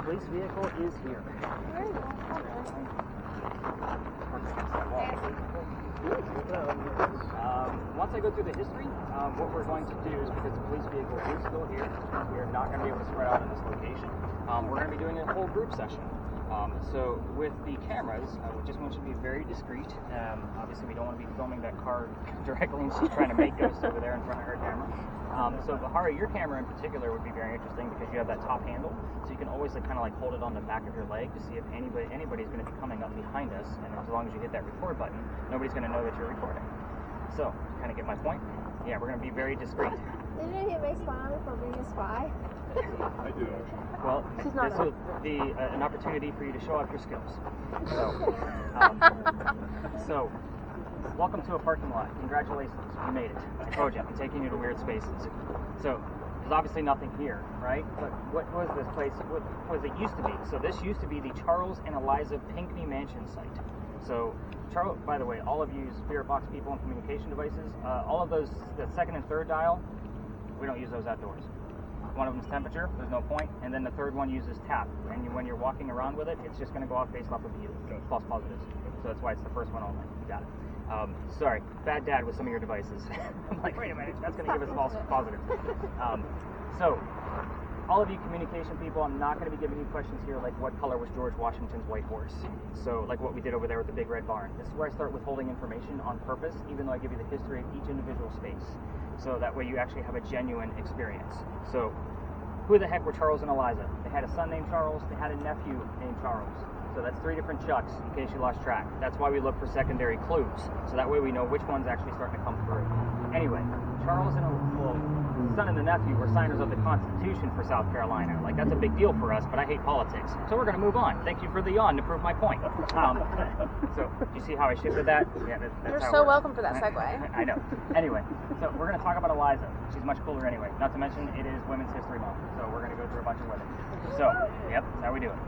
police vehicle is here. Once I go through the history, what we're going to do is, because the police vehicle is still here, we are not going to be able to spread out in this location. We're going to be doing a whole group session. So with the cameras, we just want you to be very discreet. Obviously, we don't want to be filming that car directly, and she's trying to make ghosts over there in front of her camera. So Bahari, your camera in particular would be very interesting because you have that top handle, so you can always kind of hold it on the back of your leg to see if anybody's going to be coming up behind us, and as long as you hit that record button, nobody's going to know that you're recording. So, kind of get my point? Yeah, we're going to be very discreet. Didn't he make fun of me for being a spy? I do, actually. Well, this will be an opportunity for you to show off your skills. So, welcome to a parking lot. Congratulations, you made it. I told you, I'm taking you to weird spaces. So, there's obviously nothing here, right? But what was this place? What was it used to be? So this used to be the Charles and Eliza Pinckney Mansion site. So, Charles, by the way, all of you spirit box people and communication devices, all of those, the second and third dial, we don't use those outdoors. One of them is temperature, there's no point, and then the third one uses tap. And when you're walking around with it, it's just going to go off based off of you, false positives. So that's why it's the first one only. You got it. Sorry, bad dad with some of your devices. I'm like, wait a minute, that's going to give us false positives. So, all of you communication people, I'm not going to be giving you questions here like what color was George Washington's white horse. So, like what we did over there with the big red barn. This is where I start withholding information on purpose, even though I give you the history of each individual space. So that way you actually have a genuine experience. So, who the heck were Charles and Eliza? They had a son named Charles, they had a nephew named Charles. So that's 3 different Chucks, in case you lost track. That's why we look for secondary clues, so that way we know which one's actually starting to come through. Anyway, Charles and the son and the nephew were signers of the Constitution for South Carolina. Like, that's a big deal for us, but I hate politics. So we're going to move on. Thank you for the yawn to prove my point. So, you see how I shifted that? Yeah, that's You're how so it works. welcome for that segue. I know. Anyway, so we're going to talk about Eliza. She's much cooler anyway. Not to mention, it is Women's History Month, so we're going to go through a bunch of women. So, yep, that's how we do it.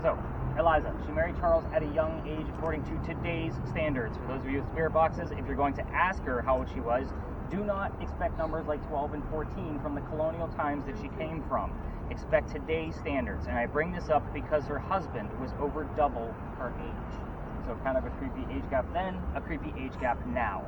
So, Eliza, she married Charles at a young age according to today's standards. For those of you with spirit boxes, if you're going to ask her how old she was, do not expect numbers like 12 and 14 from the colonial times that she came from. Expect today's standards. And I bring this up because her husband was over double her age. So kind of a creepy age gap then, a creepy age gap now.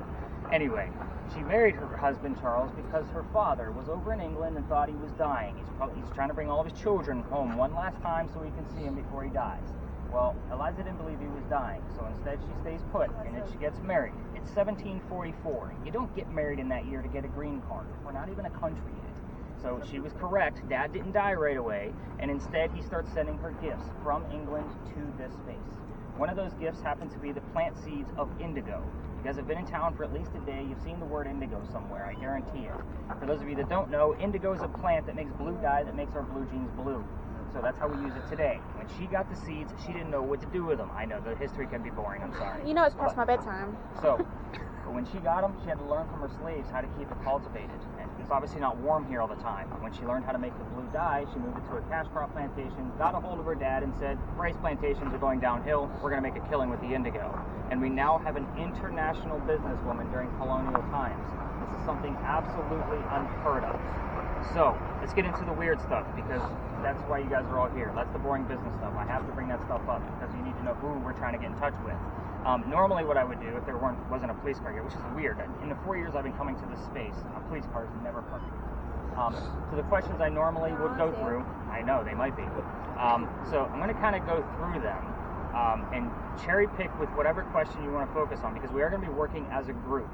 Anyway, she married her husband Charles because her father was over in England and thought he was dying. He's trying to bring all of his children home one last time so he can see him before he dies. Well, Eliza didn't believe he was dying, so instead she stays put, and then she gets married. It's 1744. You don't get married in that year to get a green card. We're not even a country yet. So she was correct. Dad didn't die right away, and instead he starts sending her gifts from England to this space. One of those gifts happens to be the plant seeds of indigo. You guys have been in town for at least a day. You've seen the word indigo somewhere, I guarantee it. For those of you that don't know, indigo is a plant that makes blue dye that makes our blue jeans blue. So that's how we use it today. When she got the seeds, she didn't know what to do with them. I know, the history can be boring, I'm sorry. You know it's past my bedtime. So, but when she got them, she had to learn from her slaves how to keep it cultivated. And it's obviously not warm here all the time. When she learned how to make the blue dye, she moved it to a cash crop plantation, got a hold of her dad and said, rice plantations are going downhill, we're going to make a killing with the indigo. And we now have an international businesswoman during colonial times. This is something absolutely unheard of. So, let's get into the weird stuff, because that's why you guys are all here. That's the boring business stuff. I have to bring that stuff up, because you need to know who we're trying to get in touch with. Normally what I would do, if there wasn't a police car here, which is weird, in the 4 years I've been coming to this space, a police car is never parked here. So the questions I normally would go through, I know, they might be. So I'm going to kind of go through them, and cherry pick with whatever question you want to focus on, because we are going to be working as a group.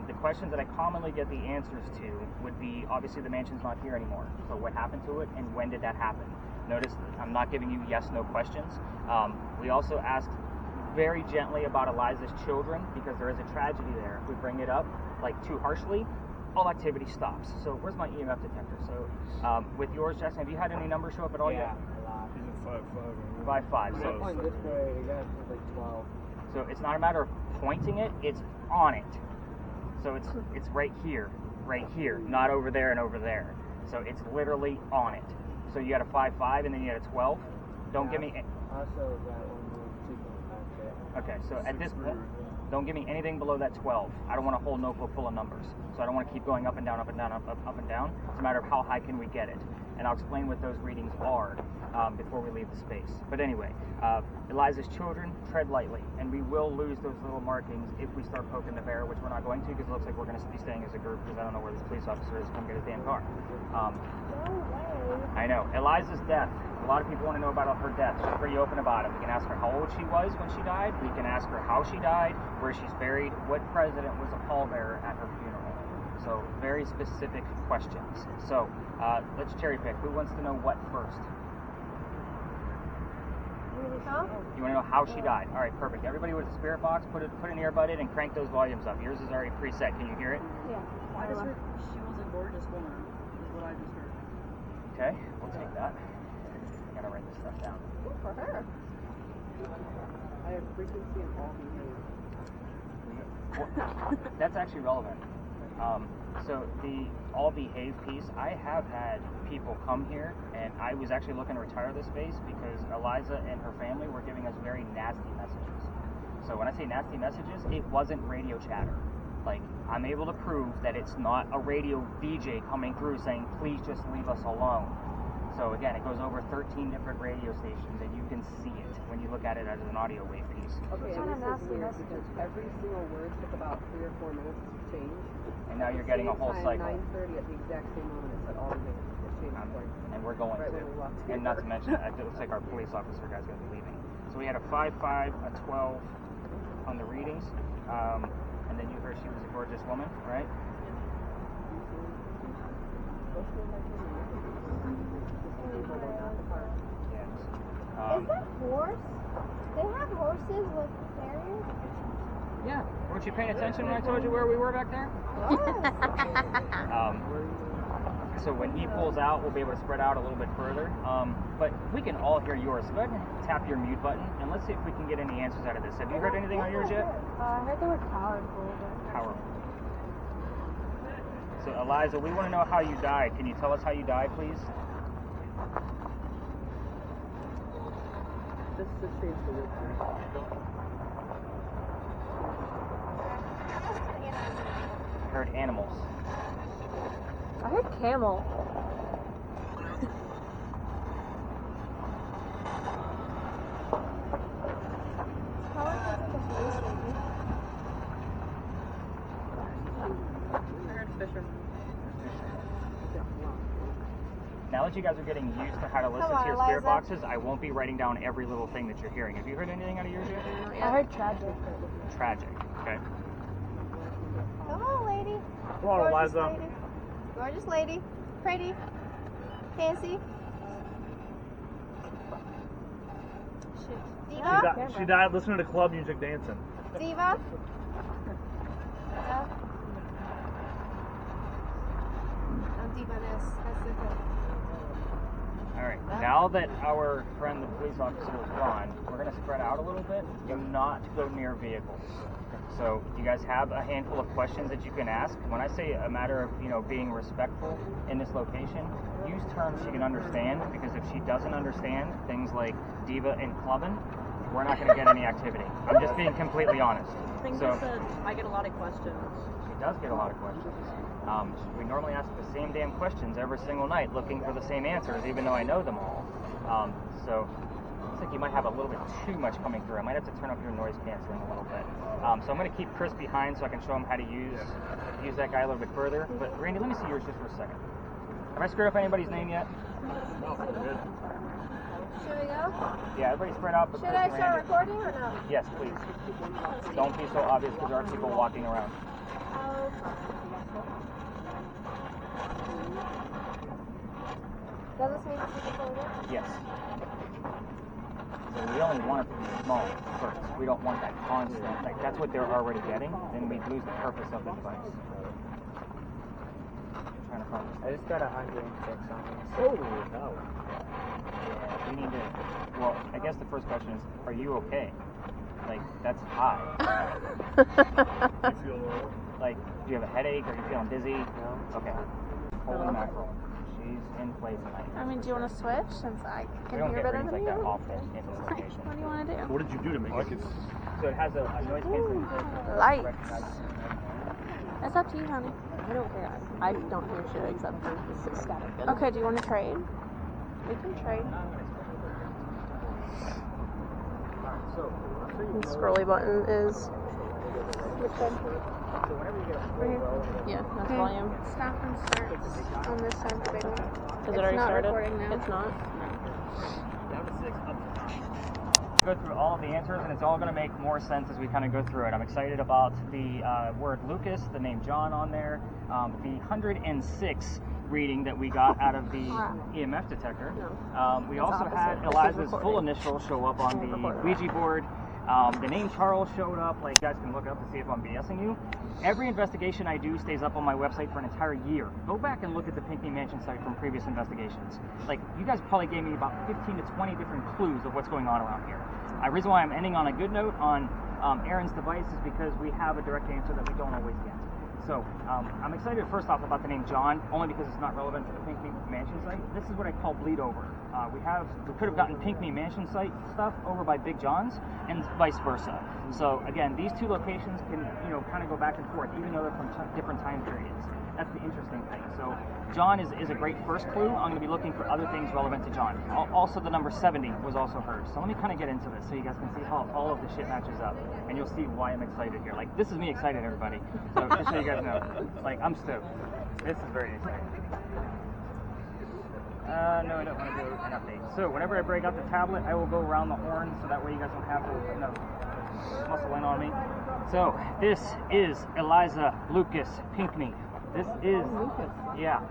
The questions that I commonly get the answers to would be, obviously the mansion's not here anymore, so what happened to it and when did that happen? Notice I'm not giving you yes/no questions. We also ask very gently about Eliza's children, because there is a tragedy there. If we bring it up like too harshly, all activity stops. So where's my EMF detector? So with yours, Jackson, have you had any numbers show up at all yet? A lot. He's at 5'5". 5'5". So point this way, you guys are like 12. So it's not a matter of pointing it, it's on it. So it's right here, not over there and over there. So it's literally on it. So you had a 5'5" and then you had a 12. Don't give me. Also, that one was 2.5. Okay, so at this point, don't give me anything below that 12. I don't want a whole notebook full of numbers. So I don't want to keep going up and down, up and down, up and down. It's a matter of how high can we get it. And I'll explain what those readings are. before we leave the space. But anyway, Eliza's children, tread lightly, and we will lose those little markings if we start poking the bear, which we're not going to, because it looks like we're going to be staying as a group, because I don't know where this police officer is to come get his damn car. No way. I know. Eliza's death. A lot of people want to know about her death. She's pretty open about it. We can ask her how old she was when she died. We can ask her how she died, where she's buried, what president was a pallbearer at her funeral. So very specific questions. So let's cherry pick. Who wants to know what first? Huh? You want to know how she died? All right, perfect. Everybody with a spirit box, put an earbud in and crank those volumes up. Yours is already preset. Can you hear it? Yeah. Why does her, she was a gorgeous woman, is what I just heard. Okay, we'll take that. I gotta write this stuff down. Good for her. I have frequency and all behavior. That's actually relevant. So the all behave piece, I have had people come here, and I was actually looking to retire this space because Eliza and her family were giving us very nasty messages. So when I say nasty messages, it wasn't radio chatter. Like, I'm able to prove that it's not a radio DJ coming through saying, please just leave us alone. So again, it goes over 13 different radio stations, and you can see it when you look at it as an audio wave piece. Okay, What kind and of this is nasty weird messages? because every single word took about 3 or 4 minutes to change. And now you're getting a whole cycle. 9:30 at the exact same moment it said all behavior. It changed twice. And we're going Right to. when we walked And not to mention, it looks like our police officer guy's going to be leaving. So we had a 5-5, a 12 on the readings. And then you heard she was a gorgeous woman, right? Yes. Is that horse? They have horses with carriers? Yeah. Weren't you paying attention when I told you where we were back there? Yes. So when he pulls out, we'll be able to spread out a little bit further. But we can all hear yours. So go ahead and tap your mute button, and let's see if we can get any answers out of this. Have you heard anything on yours yet? I heard the word powerful. Powerful. So Eliza, we want to know how you died. Can you tell us how you died, please? Just to change the word. I heard animals. I heard camel. I heard Fisher. Now that you guys are getting used to how to listen Come on, to your spirit Eliza. boxes, I won't be writing down every little thing that you're hearing. Have you heard anything out of yours yet? I heard tragic. Tragic. Okay. Come on, lady. Come on, Gorgeous Eliza. lady. Gorgeous lady. Pretty. Fancy. Diva? She died listening to club music dancing. Diva? I'm diva-ness. That's the thing. All right. Now that our friend, the police officer, is gone, we're going to spread out a little bit. Do not go near vehicles. So you guys have a handful of questions that you can ask. When I say a matter of, being respectful in this location, use terms she can understand, because if she doesn't understand things like diva and clubbing, we're not going to get any activity. I'm just being completely honest. I think So they said I get a lot of questions. she does get a lot of questions. We normally ask the same damn questions every single night, looking for the same answers, even though I know them all. So looks like you might have a little bit too much coming through. I might have to turn up your noise canceling a little bit. So I'm going to keep Chris behind so I can show him how to use that guy a little bit further. But Randy, let me see yours just for a second. Have I screwed up anybody's name yet? No, good. Should we go? Yeah, everybody spread out. But Should Chris I and start Randy. recording or no? Yes, please. Don't be so obvious because there are people walking around. Does this mean it's recording? Yes. So we only want it to be small first. We don't want that constant. Like, that's what they're already getting. Then we lose the purpose of the device. Trying to find this. I just got 106 on this. Holy hell. Yeah, we need to. Well, I guess the first question is, are you okay? Like, that's high. I feel low. Like, do you have a headache? Are you feeling dizzy? No. Okay. Holy mackerel. She's in play tonight. I mean, do you want to switch since I We can don't hear get better rings than like that you? often in this location. What do you want to do? What did you do to make it? So it has a noise canceling. Lights. Recognizes. It's up to you, honey. I don't care. I don't hear shit except for static. Okay, do you want to trade? We can trade. So, I'll show you The scrolly button is Which one? So whenever you get a Right here. yeah, that's Okay. volume. Stop and start on this side, the big one. Has It's it already not started? recording now. It's not. down to 6, up to 9. Go through all of the answers, and it's all going to make more sense as we kind of go through it. I'm excited about the word Lucas, the name John on there, the 106 reading that we got out of the EMF detector. We also had Eliza's full initial show up on the Ouija board. The name Charles showed up. Like, you guys can look up to see if I'm BSing you. Every investigation I do stays up on my website for an entire year. Go back and look at the Pinckney Mansion site from previous investigations. Like, you guys probably gave me about 15 to 20 different clues of what's going on around here. The reason why I'm ending on a good note on Erin's device is because we have a direct answer that we don't always get. So, I'm excited first off about the name John, only because it's not relevant to the Pinckney Mansion site. This is what I call bleed over. We could have gotten Pinckney Mansion site stuff over by Big John's, and vice versa. So again, these two locations can, kind of go back and forth, even though they're from different time periods. That's the interesting thing. So John is a great first clue. I'm going to be looking for other things relevant to John. Also, the number 70 was also heard. So let me kind of get into this so you guys can see how all of the shit matches up, and you'll see why I'm excited here. Like, this is me excited, everybody. So just so you guys know, like, I'm stoked. This is very exciting. No, I don't want to do an update. So whenever I break out the tablet, I will go around the horn, so that way you guys don't have to muscle in on me. So this is Eliza Lucas Pinckney. This is yeah.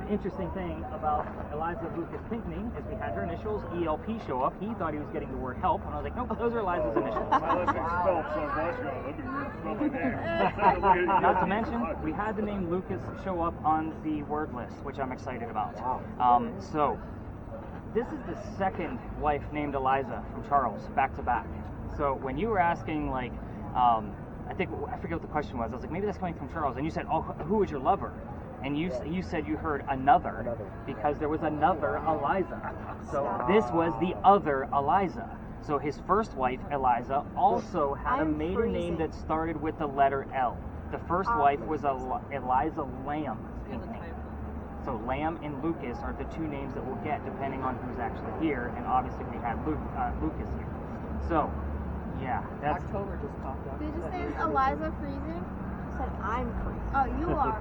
The interesting thing about Eliza Lucas Pinckney is we had her initials ELP show up. He thought he was getting the word help, and I was like, nope, those are Eliza's initials. Not to mention, we had the name Lucas show up on the word list, which I'm excited about. So this is the second wife named Eliza from Charles, back to back. So when you were asking, like, I forget what the question was. I was like, maybe that's coming from Charles, and you said, oh, who was your lover? And you said you heard another because there was another Eliza. So this was the other Eliza. So his first wife, Eliza, also had a maiden name that started with the letter L. The first wife was Eliza Lamb Pinckney. So Lamb and Lucas are the two names that we'll get depending on who's actually here, and obviously we had Lucas here. So, yeah, that's... October just popped up. Did you say it's Eliza freezing? I said I'm freezing. Oh, you are.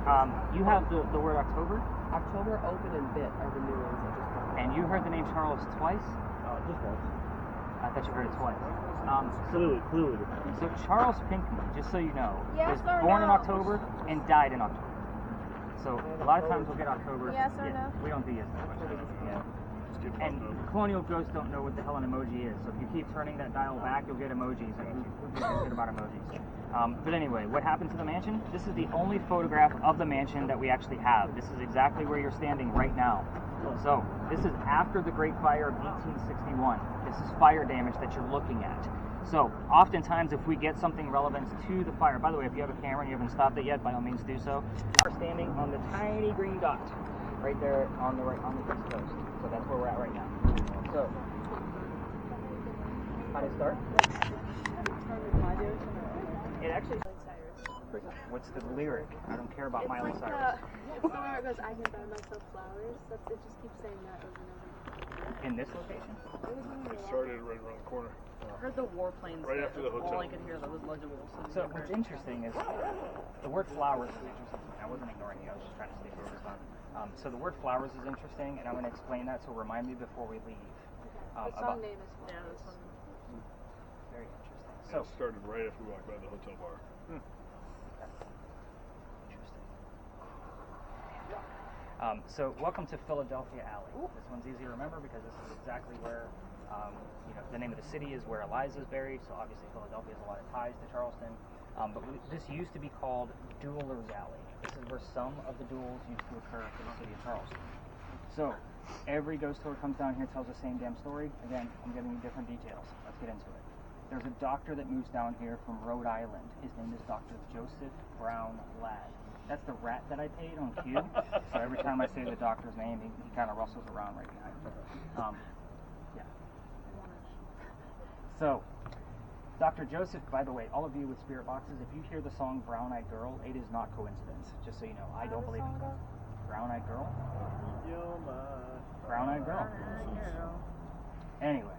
I'm you have the word October? October, Open, and Bit are the new ones that just popped up. And you heard the name Charles twice? Just once. I thought you heard it twice. Clearly. So Charles Pinckney, just so you know, Yes was or born in no? October and died in October. So a lot of times we'll get October. Yes or no? We don't do yes or no. Yeah. And colonial ghosts don't know what the hell an emoji is. So if you keep turning that dial back, you'll get emojis. And who gives a shit about emojis? But anyway, what happened to the mansion? This is the only photograph of the mansion that we actually have. This is exactly where you're standing right now. So this is after the Great Fire of 1861. This is fire damage that you're looking at. So oftentimes if we get something relevant to the fire, by the way, if you have a camera and you haven't stopped it yet, by all means do so. We're standing on the tiny green dot right there on the east coast. So that's where we're at right now. So how do you start? It actually... What's the lyric? I don't care about Miley Cyrus. It's the one where it goes, I can buy myself flowers. It just keeps saying that over and over. In this location? It started right around the corner. I heard the warplanes. Right after the hotel. All I could hear was legible. So what's interesting is the word flowers is interesting. I wasn't ignoring you. I was just trying to stay focused on. So the word flowers is interesting, and I'm going to explain that. So remind me before we leave. The song name is Yeah, this one. Very interesting. So So it started right after we walked by the hotel bar. So welcome to Philadelphia Alley. This one's easy to remember because this is exactly where, the name of the city is where Eliza's buried. So obviously Philadelphia has a lot of ties to Charleston. This used to be called Dueller's Alley. This is where some of the duels used to occur for the city of Charleston. So every ghost tour comes down here, tells the same damn story. Again, I'm giving you different details. Let's get into it. There's a doctor that moves down here from Rhode Island. His name is Dr. Joseph Brown Ladd. That's the rat that I paid on cue. So every time I say the doctor's name, he kind of rustles around right behind me. Yeah. So, Dr. Joseph, by the way, all of you with spirit boxes, if you hear the song Brown Eyed Girl, it is not coincidence. Just so you know, I don't believe in Brown Eyed Girl. Brown Eyed Girl. Anyway,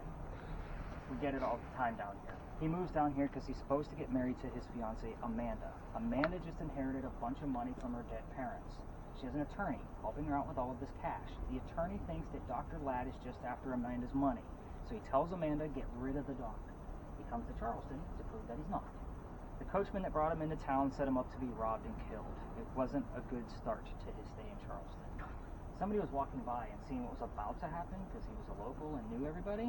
We get it all the time down here. He moves down here because he's supposed to get married to his fiancée, Amanda. Amanda just inherited a bunch of money from her dead parents. She has an attorney helping her out with all of this cash. The attorney thinks that Dr. Ladd is just after Amanda's money. So he tells Amanda, get rid of the doctor. He comes to Charleston to prove that he's not. The coachman that brought him into town set him up to be robbed and killed. It wasn't a good start to his stay in Charleston. Somebody was walking by and seeing what was about to happen because he was a local and knew everybody,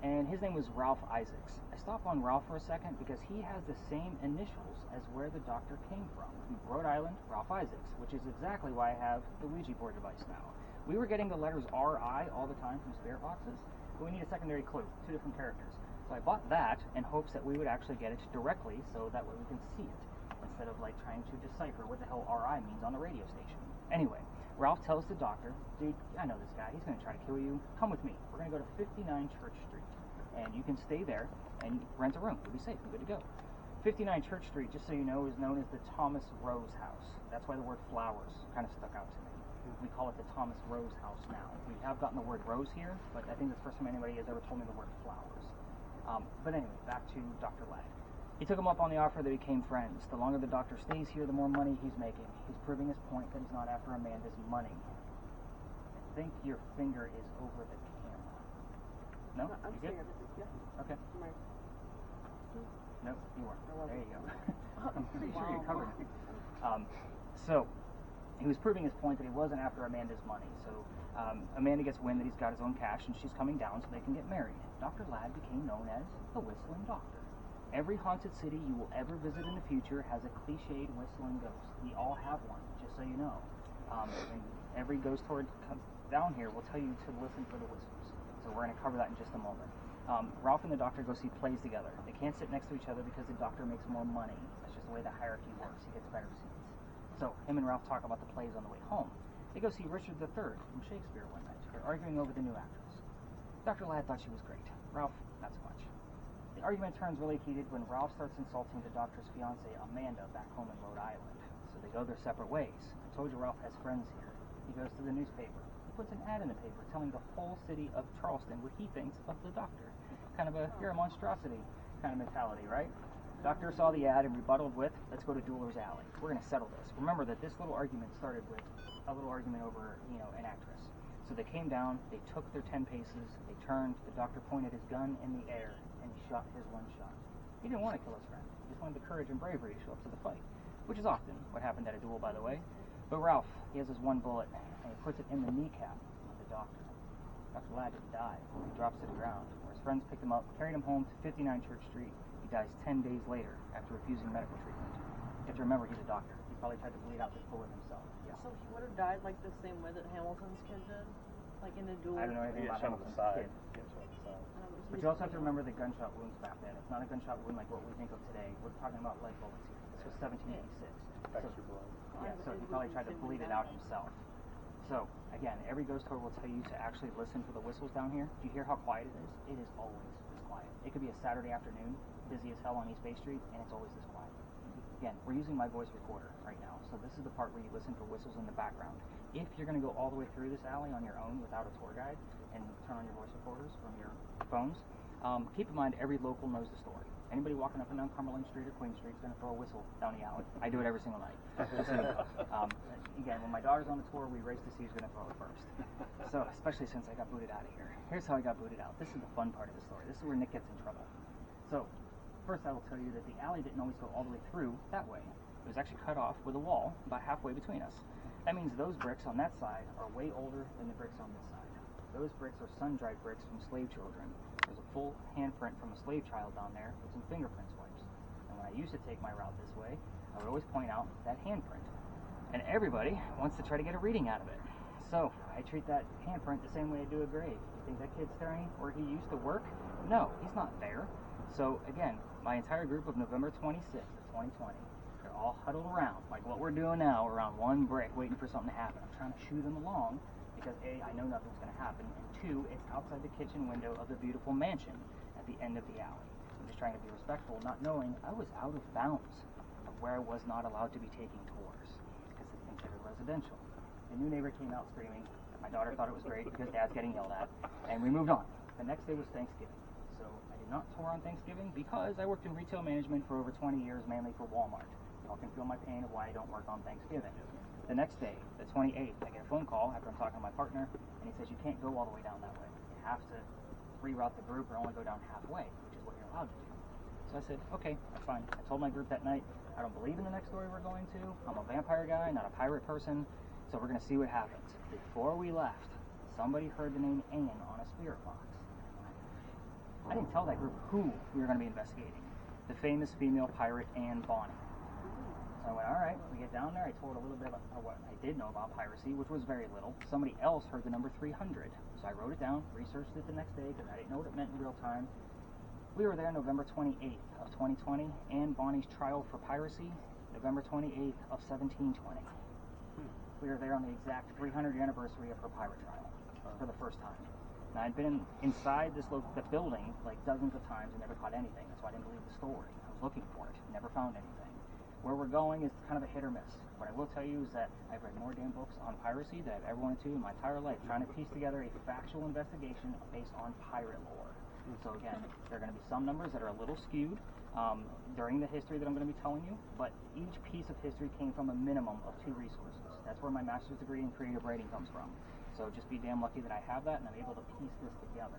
and his name was Ralph Isaacs. I stopped on Ralph for a second because he has the same initials as where the doctor came from Rhode Island, Ralph Isaacs, which is exactly why I have the Ouija board device now. We were getting the letters R.I. all the time from spirit boxes, but we need a secondary clue, 2 different characters. So I bought that in hopes that we would actually get it directly so that way we can see it, instead of like trying to decipher what the hell R.I. means on the radio station. Anyway, Ralph tells the doctor, dude, I know this guy, he's going to try to kill you. Come with me. We're going to go to 59 Church Street, and you can stay there and rent a room. You'll be safe and good to go. 59 Church Street, just so you know, is known as the Thomas Rose House. That's why the word flowers kind of stuck out to me. We call it the Thomas Rose House now. We have gotten the word rose here, but I think that's the first time anybody has ever told me the word flowers. But anyway, back to Dr. Ladd. He took him up on the offer that became friends. The longer the doctor stays here, the more money he's making. He's proving his point that he's not after Amanda's money. I think your finger is over the camera. No? I'm You good? yeah. Okay. My, No, you weren't. I wasn't. There you go. I'm pretty sure you covered it. So, he was proving his point that he wasn't after Amanda's money. So, Amanda gets wind that he's got his own cash and she's coming down so they can get married. Dr. Ladd became known as the Whistling Doctor. Every haunted city you will ever visit in the future has a cliched whistling ghost. We all have one, just so you know. And every ghost tour down here will tell you to listen for the whistles. So we're going to cover that in just a moment. Ralph and the doctor go see plays together. They can't sit next to each other because the doctor makes more money. That's just the way the hierarchy works. He gets better seats. So him and Ralph talk about the plays on the way home. They go see Richard III from Shakespeare one night. They're arguing over the new actress. Dr. Ladd thought she was great. Ralph, not so much. The argument turns really heated when Ralph starts insulting the doctor's fiancée, Amanda, back home in Rhode Island. So they go their separate ways. I told you Ralph has friends here. He goes to the newspaper. He puts an ad in the paper telling the whole city of Charleston what he thinks of the doctor. Kind of a, you're a monstrosity kind of mentality, right? Doctor saw the ad and rebutted with, let's go to Dueler's Alley. We're going to settle this. Remember that this little argument started with a little argument over, an actress. So they came down, they took their 10 paces, they turned, the doctor pointed his gun in the air, and he shot his one shot. He didn't want to kill his friend. He just wanted the courage and bravery to show up to the fight, which is often what happened at a duel, by the way. But Ralph, he has his one bullet, and he puts it in the kneecap of the doctor. Dr. Ladd didn't die. He drops to the ground, where his friends picked him up, carried him home to 59 Church Street. He dies 10 days later after refusing medical treatment. You have to remember he's a doctor. He probably tried to bleed out this bullet himself. Yeah. So he would have died like the same way that Hamilton's kid did? Like in a duel? I don't know anything about Hamilton's kid. But you also have to remember the gunshot wounds back then. It's not a gunshot wound like what we think of today. We're talking about lead bullets here. This was 1786. Extra blood. Yeah, so he probably tried to bleed it out himself. So, again, every ghost tour will tell you to actually listen for the whistles down here. Do you hear how quiet it is? It is always this quiet. It could be a Saturday afternoon, busy as hell on East Bay Street, and it's always this quiet. Again, we're using my voice recorder right now, so this is the part where you listen for whistles in the background. If you're going to go all the way through this alley on your own without a tour guide and turn on your voice recorders from your phones, keep in mind every local knows the story. Anybody walking up and down Cumberland Street or Queen Street is going to throw a whistle down the alley. I do it every single night. Just so you know. Again, when my daughter's on the tour, we race to see who's going to throw it first. So, especially since I got booted out of here. Here's how I got booted out. This is the fun part of the story. This is where Nick gets in trouble. So, first I will tell you that the alley didn't always go all the way through that way. It was actually cut off with a wall about halfway between us. That means those bricks on that side are way older than the bricks on this side. Those bricks are sun-dried bricks from slave children. There's a full handprint from a slave child down there with some fingerprint swipes. And when I used to take my route this way, I would always point out that handprint. And everybody wants to try to get a reading out of it. So I treat that handprint the same way I do a grave. You think that kid's staring where he used to work? No, he's not there. So again, my entire group of November 26th of 2020, they're all huddled around, like what we're doing now, around one brick, waiting for something to happen. I'm trying to shoo them along because A, I know nothing's going to happen, and 2, it's outside the kitchen window of the beautiful mansion at the end of the alley. I'm just trying to be respectful, not knowing I was out of bounds of where I was not allowed to be taking tours because it's considered residential. The new neighbor came out screaming. My daughter thought it was great because Dad's getting yelled at, and we moved on. The next day was Thanksgiving, so I did did not tour on Thanksgiving because I worked in retail management for over 20 years, mainly for Walmart. Y'all can feel my pain of why I don't work on Thanksgiving. The next day, the 28th, I get a phone call after I'm talking to my partner, and he says, you can't go all the way down that way. You have to reroute the group or only go down halfway, which is what you're allowed to do. So I said, okay, that's fine. I told my group that night, I don't believe in the next story we're going to. I'm a vampire guy, not a pirate person, so we're going to see what happens. Before we left, somebody heard the name Anne on a spirit box. I didn't tell that group who we were going to be investigating. The famous female pirate Anne Bonny. So I went, all right, we get down there. I told a little bit about what I did know about piracy, which was very little. Somebody else heard the number 300. So I wrote it down, researched it the next day because I didn't know what it meant in real time. We were there November 28th of 2020. Anne Bonny's trial for piracy, November 28th of 1720. We were there on the exact 300th anniversary of her pirate trial for the first time. Now, I'd been inside the building like dozens of times and never caught anything. That's why I didn't believe the story. I was looking for it, never found anything. Where we're going is kind of a hit or miss. What I will tell you is that I've read more damn books on piracy than I've ever wanted to in my entire life, trying to piece together a factual investigation based on pirate lore. So again, there are going to be some numbers that are a little skewed during the history that I'm going to be telling you, but each piece of history came from a minimum of 2 resources. That's where my master's degree in creative writing comes from. So just be damn lucky that I have that and I'm able to piece this together.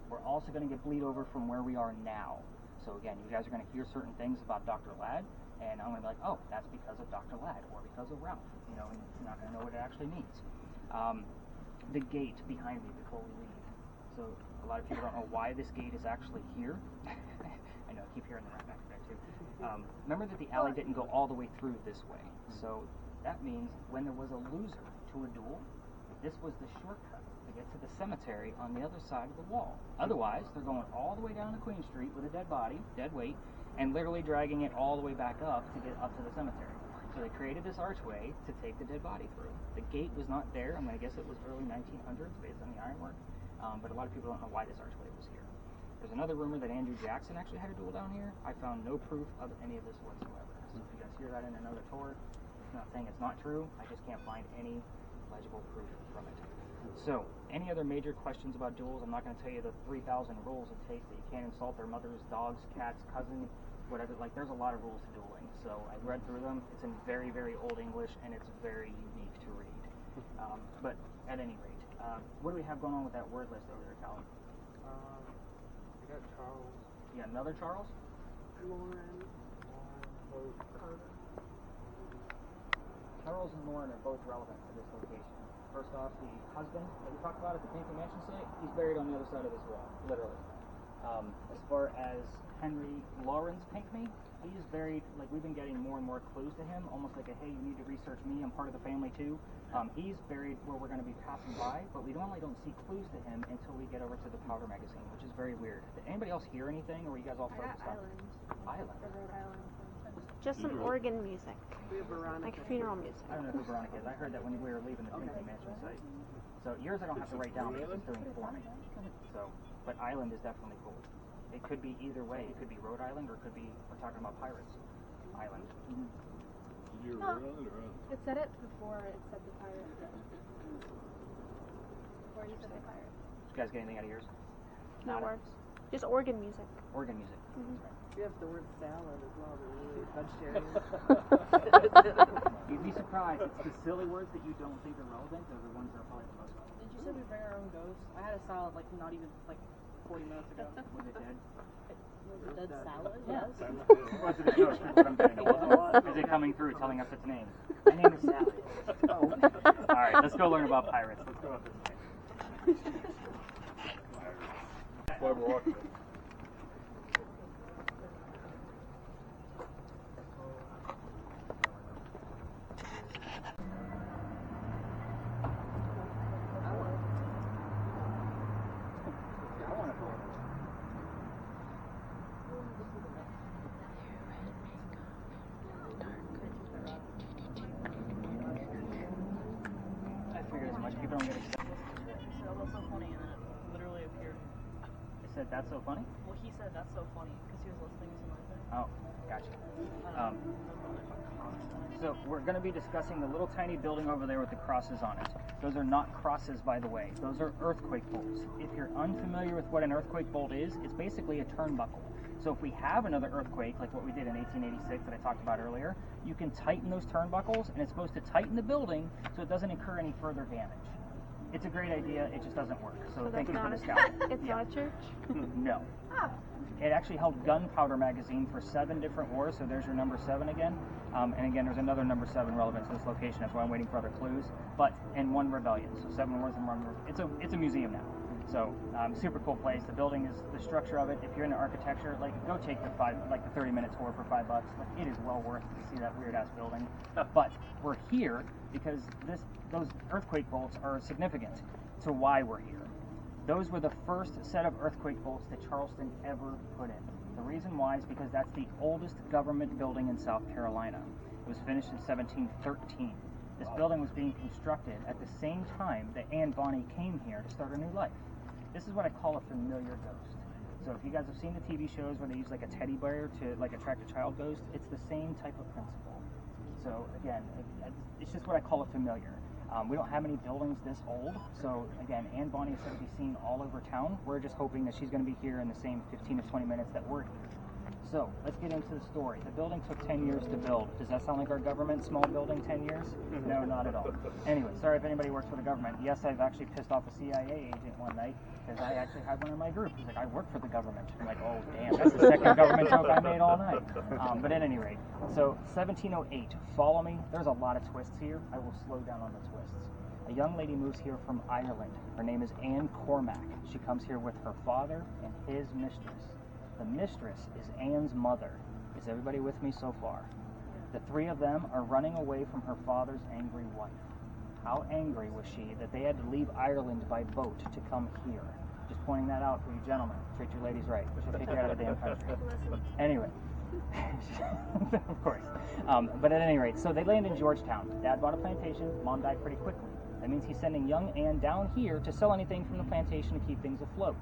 We're also going to get bleed over from where we are now. So again, you guys are going to hear certain things about Dr. Ladd, and I'm going to be like, oh, that's because of Dr. Ladd or because of Ralph, you know, and you're not going to know what it actually means. The gate behind me before we leave. So a lot of people don't know why this gate is actually here. I know, I keep hearing the right back there too. Remember that the alley didn't go all the way through this way. So that means when there was a loser to a duel, this was the shortcut to get to the cemetery on the other side of the wall. Otherwise, they're going all the way down to Queen Street with a dead body, dead weight, and literally dragging it all the way back up to get up to the cemetery. So they created this archway to take the dead body through. The gate was not there. I'm going to guess it was early 1900s based on the ironwork, but a lot of people don't know why this archway was here. There's another rumor that Andrew Jackson actually had a duel down here. I found no proof of any of this whatsoever. So if you guys hear that in another tour, it's not saying it's not true. I just can't find any legible proof from it. So, any other major questions about duels? I'm not going to tell you the 3,000 rules it takes that you can't insult their mothers, dogs, cats, cousins, whatever. Like, there's a lot of rules to dueling. So, I read through them. It's in very, very old English, and it's very unique to read. But, at any rate, what do we have going on with that word list over there, Colin? I got Charles. You got another Charles? Lauren. Carter. Charles and Lauren are both relevant to this location. First off, the husband that we talked about at the Pinckney Mansion site, he's buried on the other side of this wall, literally. As far as Henry Lawrence Pinckney, he's buried, like we've been getting more and more clues to him, almost like a, hey, you need to research me, I'm part of the family too. He's buried where we're going to be passing by, but we normally don't see clues to him until we get over to the Powder magazine, which is very weird. Did anybody else hear anything, or were you guys all focused on Island? Rhode Island. Just some organ music. We have Veronica. Like funeral music. I don't know who Veronica is. I heard that when we were leaving the Pinckney Mansion site. So yours I don't have to write down because it's doing it for me. So, but Island is definitely cool. It could be either way. It could be Rhode Island, or it could be, we're talking about Pirates Island. Did you hear Rhode Island or Island? It said it before it said the pirate. Before you said the pirate. Did you guys get anything out of yours? No words. Just organ music. Organ music. Mm-hmm. That's right. We have the word salad as well, the really vegetarian. You'd be surprised. It's the silly words that you don't think are relevant. Those are the ones that are probably the most relevant. Did you say we bring our own ghosts? I had a salad like not even like 40 minutes ago. Was it dead? Was it dead salad? Yeah. Yes. Was it a ghost? Is what I'm saying. It wasn't. Is it coming through telling us its name? My name is Sally. Oh. All right, let's go learn about pirates. Let's go up this way. That's why we're walking. that's so funny? Well, he said that's so funny because he was listening to my thing. Oh, gotcha. So we're going to be discussing the little tiny building over there with the crosses on it. Those are not crosses, by the way. Those are earthquake bolts. If you're unfamiliar with what an earthquake bolt is, it's basically a turnbuckle. So if we have another earthquake, like what we did in 1886 that I talked about earlier, you can tighten those turnbuckles, and it's supposed to tighten the building so it doesn't incur any further damage. It's a great idea, it just doesn't work. So thank you for the scout. It's not a church? No. It actually held gunpowder magazine for 7 different wars, so there's your number 7 again. And again, there's another number 7 relevant to this location, that's why I'm waiting for other clues. But in 1 rebellion, so 7 wars and 1 rebellion. It's a museum now. So super cool place. The building is the structure of it. If you're into architecture, like go take the 30-minute tour for $5. Like it is well worth it to see that weird ass building. But we're here because those earthquake bolts are significant to why we're here. Those were the first set of earthquake bolts that Charleston ever put in. The reason why is because that's the oldest government building in South Carolina. It was finished in 1713. This building was being constructed at the same time that Anne Bonny came here to start a new life. This is what I call a familiar ghost. So if you guys have seen the TV shows where they use like a teddy bear to like attract a child ghost, it's the same type of principle. So again, it's just what I call a familiar. We don't have any buildings this old, so again, Anne Bonny is said to be seen all over town. We're just hoping that she's going to be here in the same 15 to 20 minutes that we're here. So let's get into the story. The building took 10 years to build. Does that sound like our government? Small building, 10 years? No, not at all. Anyway, sorry if anybody works for the government. Yes, I've actually pissed off a CIA agent one night because I actually had one in my group. He's like, I work for the government. I'm like, oh, damn, that's the second government joke I made all night. But at any rate, so 1708, follow me. There's a lot of twists here. I will slow down on the twists. A young lady moves here from Ireland. Her name is Anne Cormac. She comes here with her father and his mistress. The mistress is Anne's mother. Is everybody with me so far? The 3 of them are running away from her father's angry wife. How angry was she that they had to leave Ireland by boat to come here? Just pointing that out for you gentlemen. Treat your ladies right. She'll kick you out of the damn country. Anyway. Of course. But at any rate, so they land in Georgetown. Dad bought a plantation. Mom died pretty quickly. That means he's sending young Anne down here to sell anything from the plantation to keep things afloat.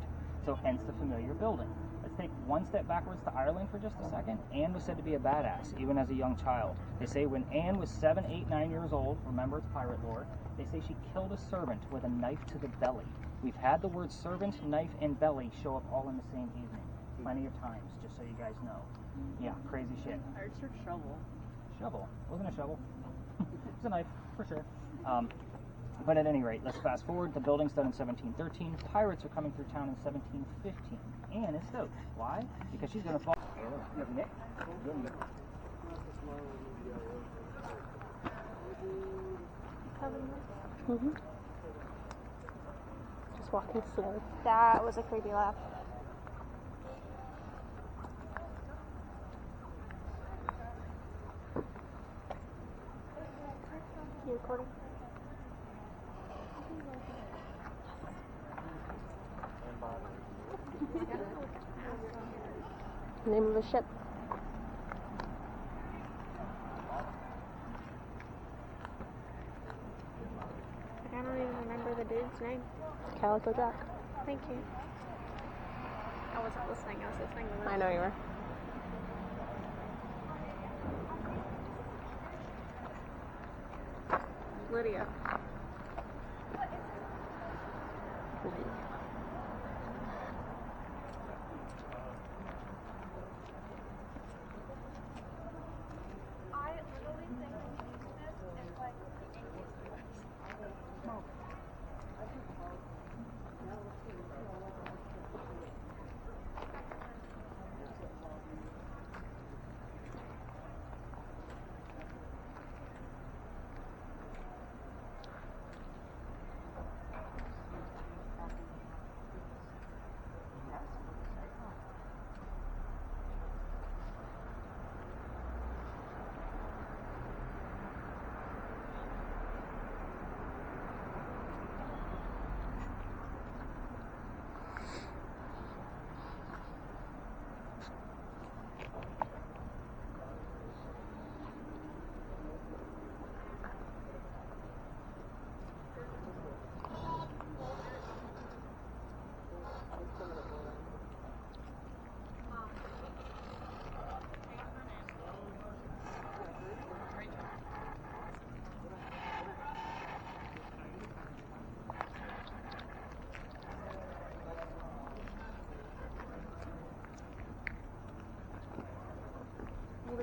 So hence the familiar building. Let's take one step backwards to Ireland for just a second. Anne was said to be a badass, even as a young child. They say when Anne was 7, 8, 9 years old, remember it's pirate lore, they say she killed a servant with a knife to the belly. We've had the words servant, knife, and belly show up all in the same evening. Plenty of times, just so you guys know. Yeah, crazy shit. I heard your shovel. Shovel? Wasn't a shovel. It's a knife, for sure. But at any rate, let's fast forward. The building's done in 1713. Pirates are coming through town in 1715. Anne is stoked. Why? Because she's going to fall. You have Nick? Just walking slow. That was a creepy laugh. You recording? Name of the ship. I don't even remember the dude's name. Calico Jack. Thank you. I wasn't listening. I was listening to this. I know you were. Lydia.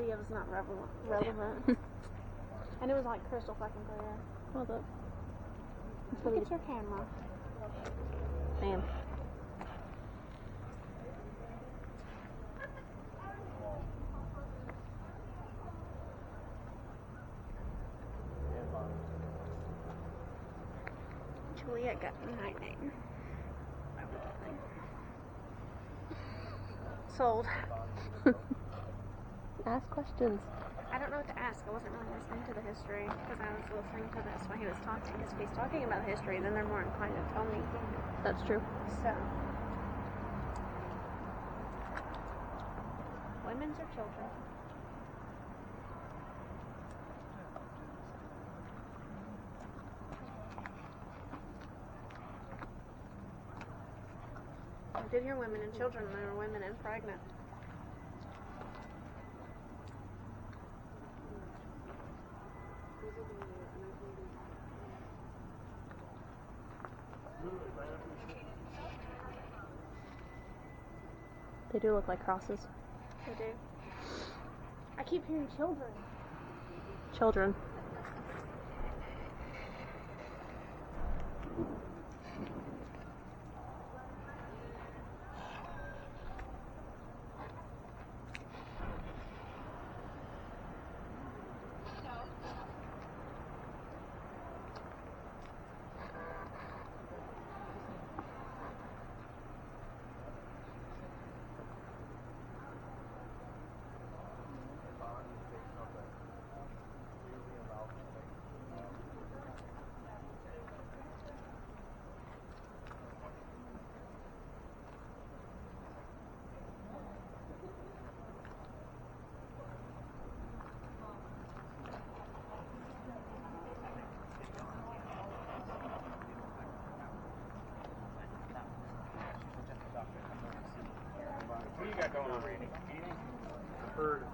video is not relevant. And it was like crystal fucking clear. Hold up. Look at your camera. Damn. Juliet got my name. Sold. Ask questions. I don't know what to ask. I wasn't really listening to the history because I was listening to this when he was talking. Because if he's talking about history, then they're more inclined to tell me. That's true. So, women's or children? I did hear women and children, and they were women and pregnant. They do look like crosses. They do. I keep hearing children. Children. What do you got going on, Brittney? I've heard.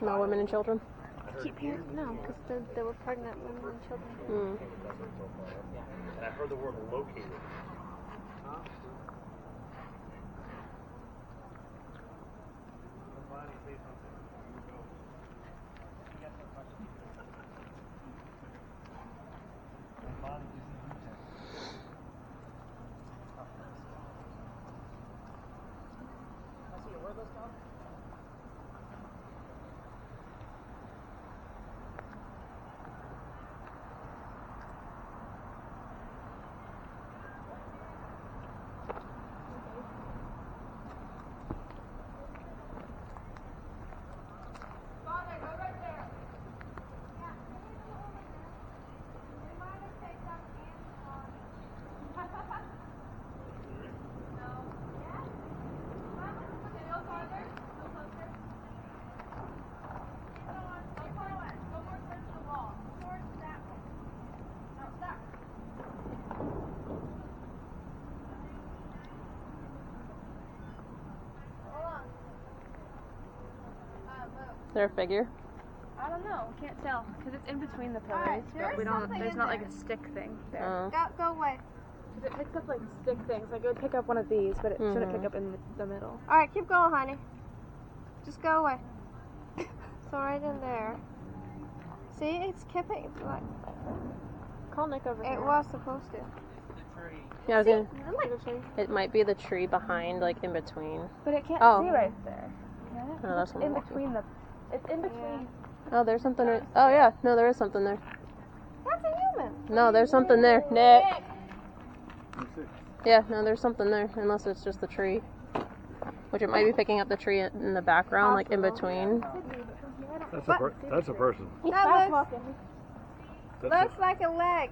No women and children. I keep hearing no, because they were pregnant women and children. Mm. And I heard the word located. Their figure. I don't know. We can't tell because it's in between the pillars. But we don't. There's not like a stick thing there. Go away. Because it picks up like stick things. Like it would pick up one of these, but it shouldn't pick up in the middle. All right, keep going, honey. Just go away. So right in there. See, it's keeping. It's like Call Nick over here. it was supposed to. Yeah, I was gonna, I like the tree. it might be the tree behind, like in between. But it can't Oh. see right there. Yeah. Oh, that's in one. between the. It's in between. Oh, there's something. Oh yeah, no, there is something there. That's a human. No, there's something there. Nick. Yeah, no, there's something there. Unless it's just the tree, which it might be picking up the tree in the background, like in between. That's a person. That That's looks like a leg.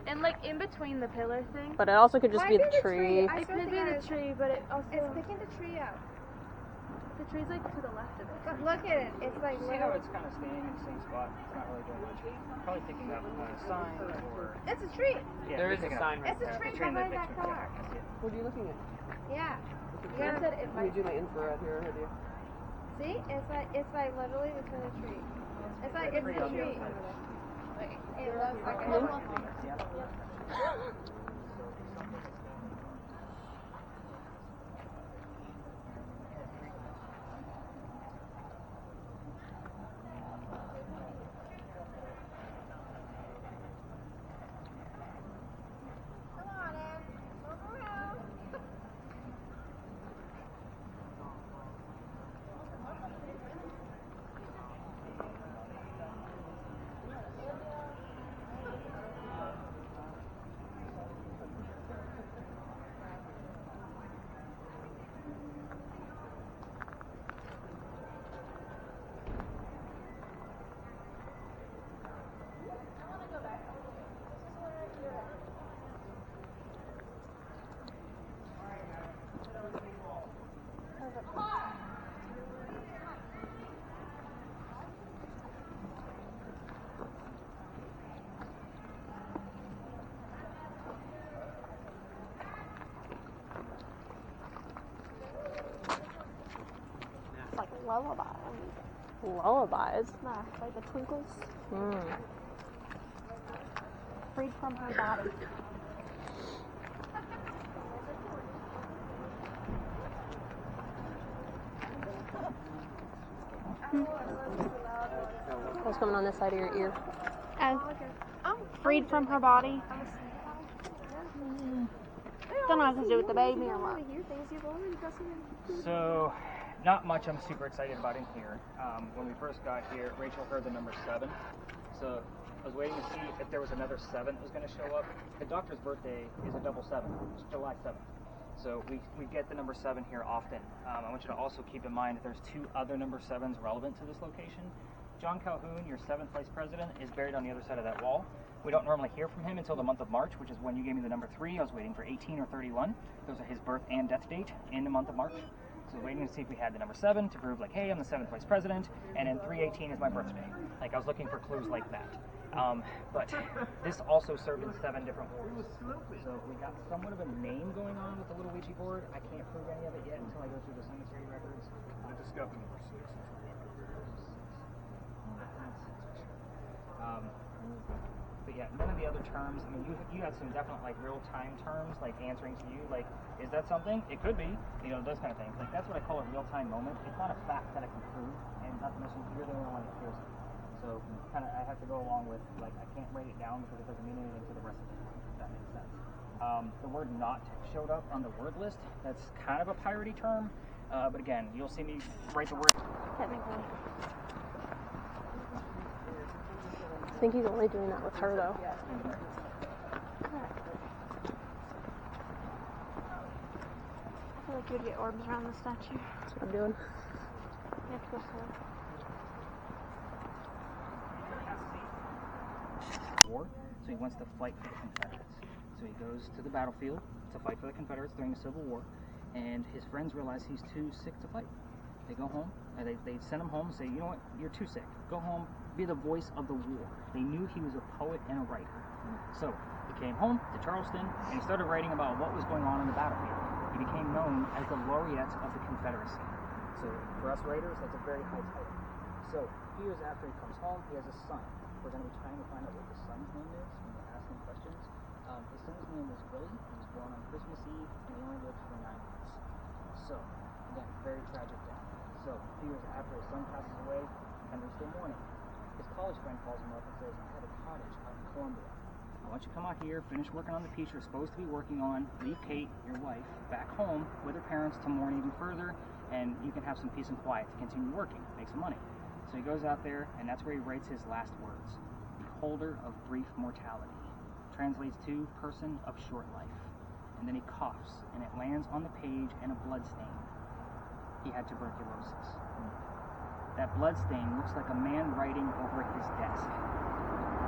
And like in between the pillar thing. But it also could just Might be be the the tree. tree. I It still could think be the it's- tree, but it also. It's picking the tree out. The tree's like to the left of it. But look at it. It's like See how it's kind of staying in the same spot? It's not really doing much. Probably picking up a sign or. it's a tree. Yeah, There is a picking sign up right It's a there. tree the train that behind that picture. car. Yeah, I see it. What are you looking at? Yeah. You said it Let me might. do my infrared here ahead of you. See, it's like literally between the tree. It's like it's a tree. It looks like a Lullaby. Lullabies. Nah, like the twinkles. Mm. Freed from her body. What's coming on this side of your ear? Freed from her body. Don't know if it's to do with the baby or what. So, not much I'm super excited about in here. When we first got here, Rachel heard the number 7. So, I was waiting to see if there was another 7 that was going to show up. The doctor's birthday is a double 7. It's July 7th. So, we get the number 7 here often. I want you to also keep in mind that there's 2 other number 7s relevant to this location. John Calhoun, your 7th vice president, is buried on the other side of that wall. We don't normally hear from him until the month of March, which is when you gave me the number 3. I was waiting for 18 or 31. Those are his birth and death date in the month of March. So waiting to see if we had the number 7 to prove, like, hey, I'm the 7th vice president, and then 3/18 is my birthday. Like, I was looking for clues like that. But this also served in 7 different wars. So we got somewhat of a name going on with the little Ouija board. I can't prove any of it yet until I go through the cemetery records. I just got the number 6. But yeah, none of the other terms. I mean, you had some definite like real-time terms, like answering to you. Like, is that something? It could be. You know, those kind of things. Like, that's what I call a real-time moment. It's not a fact that I can prove, and not to mention you're the only one that hears it. So kind of I have to go along with, like, I can't write it down because it doesn't mean anything to the rest of the world, if that makes sense. The word "not" showed up on the word list. That's kind of a piratey term, but again, you'll see me write the word. Technically. I think he's only doing that with her, though. I feel like you'd get orbs around the statue. That's what I'm doing. You have to go slow. War, so he wants to fight for the Confederates. So he goes to the battlefield to fight for the Confederates during the Civil War, and his friends realize he's too sick to fight. They go home, and they send him home and say, you know what, you're too sick. Go home, be the voice of the war. They knew he was a poet and a writer. So he came home to Charleston, and he started writing about what was going on in the battlefield. He became known as the laureate of the Confederacy. So for us writers, that's a very high title. So years after he comes home, he has a son. We're going to be trying to find out what the son's name is when we're asking questions. His son's name is Willie. He was born on Christmas Eve, and he only lived for 9 months. So, again, very tragic death. So, a few years after his son passes away, Henry's still mourning. His college friend calls him up and says, I have a cottage out in Columbia. I want you to come out here, finish working on the piece you're supposed to be working on, leave Kate, your wife, back home with her parents to mourn even further, and you can have some peace and quiet to continue working, make some money. So he goes out there, and that's where he writes his last words. Beholder of brief mortality. Translates to person of short life. And then he coughs, and it lands on the page in a blood stain. He had tuberculosis. That blood stain looks like a man writing over his desk.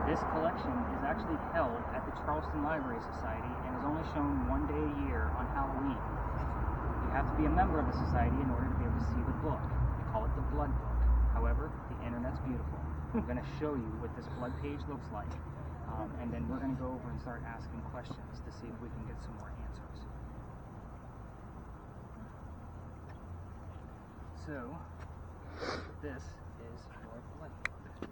This collection is actually held at the Charleston Library Society and is only shown 1 day a year on Halloween. You have to be a member of the society in order to be able to see the book. They call it the Blood Book. However, the internet's beautiful. I'm going to show you what this blood page looks like, and then we're going to go over and start asking questions to see if we can get some more answers. So, this is your blood book. You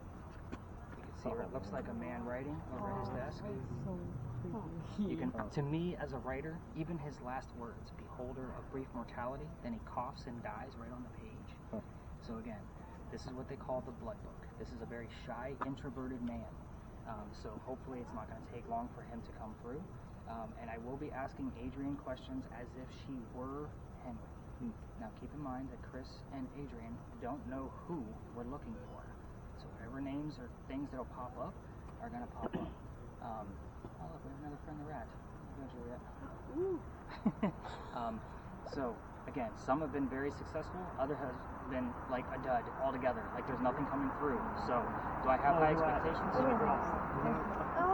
can see where it looks like a man writing over his desk. You can, to me as a writer, even his last words, beholder of brief mortality, then he coughs and dies right on the page. So again, this is what they call the blood book. This is a very shy, introverted man. So hopefully it's not going to take long for him to come through. And I will be asking Adrian questions as if she were Henry. Now keep in mind that Chris and Adrian don't know who we're looking for. So whatever names or things that'll pop up are going to pop up. Oh look, we have another friend the rat. Go Juliet. So again, some have been very successful, other has been like a dud altogether, like there's nothing coming through. So do I have high expectations?